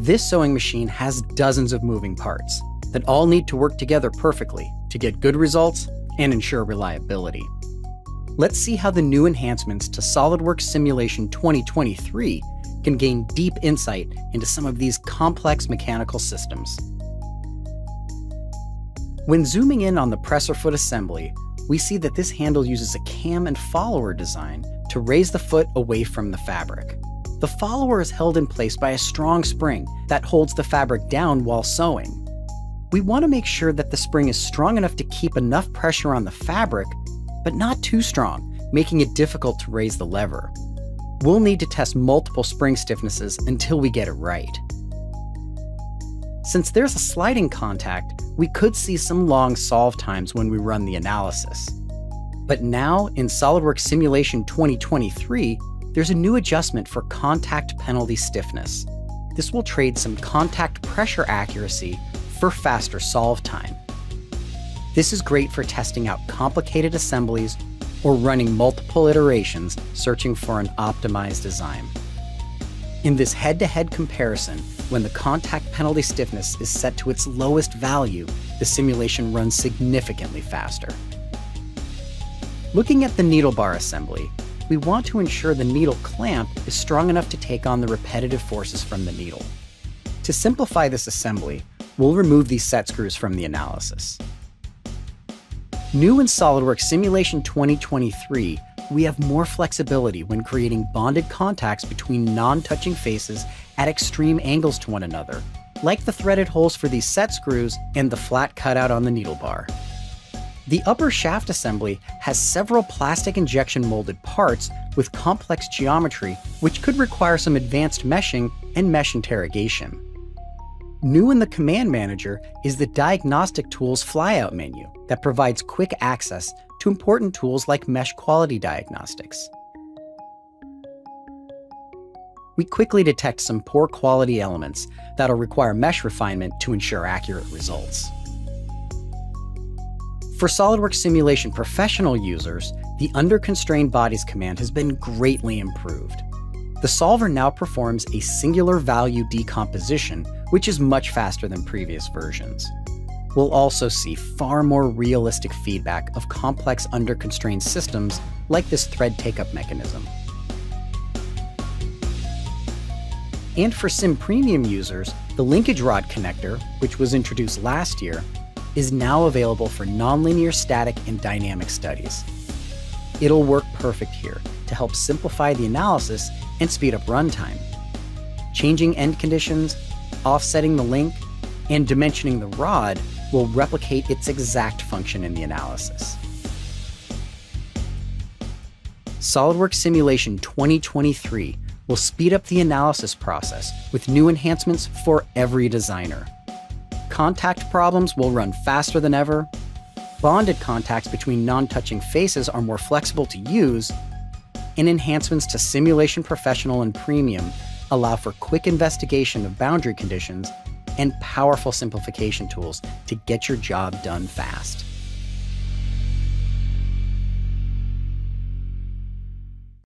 This sewing machine has dozens of moving parts that all need to work together perfectly to get good results and ensure reliability. Let's see how the new enhancements to SOLIDWORKS Simulation 2023 can gain deep insight into some of these complex mechanical systems. When zooming in on the presser foot assembly, we see that this handle uses a cam and follower design to raise the foot away from the fabric. The follower is held in place by a strong spring that holds the fabric down while sewing. We want to make sure that the spring is strong enough to keep enough pressure on the fabric, but not too strong, making it difficult to raise the lever. We'll need to test multiple spring stiffnesses until we get it right. Since there's a sliding contact, we could see some long solve times when we run the analysis. But now, in SOLIDWORKS Simulation 2023, there's a new adjustment for contact penalty stiffness. This will trade some contact pressure accuracy for faster solve time. This is great for testing out complicated assemblies or running multiple iterations searching for an optimized design. In this head-to-head comparison, when the contact penalty stiffness is set to its lowest value, the simulation runs significantly faster. Looking at the needle bar assembly, we want to ensure the needle clamp is strong enough to take on the repetitive forces from the needle. To simplify this assembly, we'll remove these set screws from the analysis. New in SOLIDWORKS Simulation 2023, we have more flexibility when creating bonded contacts between non-touching faces at extreme angles to one another, like the threaded holes for these set screws and the flat cutout on the needle bar. The upper shaft assembly has several plastic injection molded parts with complex geometry, which could require some advanced meshing and mesh interrogation. New in the Command Manager is the Diagnostic Tools flyout menu that provides quick access to important tools like mesh quality diagnostics. We quickly detect some poor quality elements that'll require mesh refinement to ensure accurate results. For SOLIDWORKS Simulation professional users, the Under Constrained Bodies command has been greatly improved. The solver now performs a singular value decomposition, which is much faster than previous versions. We'll also see far more realistic feedback of complex under-constrained systems like this thread take-up mechanism. And for Sim Premium users, the linkage rod connector, which was introduced last year, is now available for nonlinear static and dynamic studies. It'll work perfect here to help simplify the analysis and speed up runtime. Changing end conditions, offsetting the link, and dimensioning the rod will replicate its exact function in the analysis. SOLIDWORKS Simulation 2023 will speed up the analysis process with new enhancements for every designer. Contact problems will run faster than ever, bonded contacts between non-touching faces are more flexible to use, and enhancements to Simulation Professional and Premium allow for quick investigation of boundary conditions and powerful simplification tools to get your job done fast.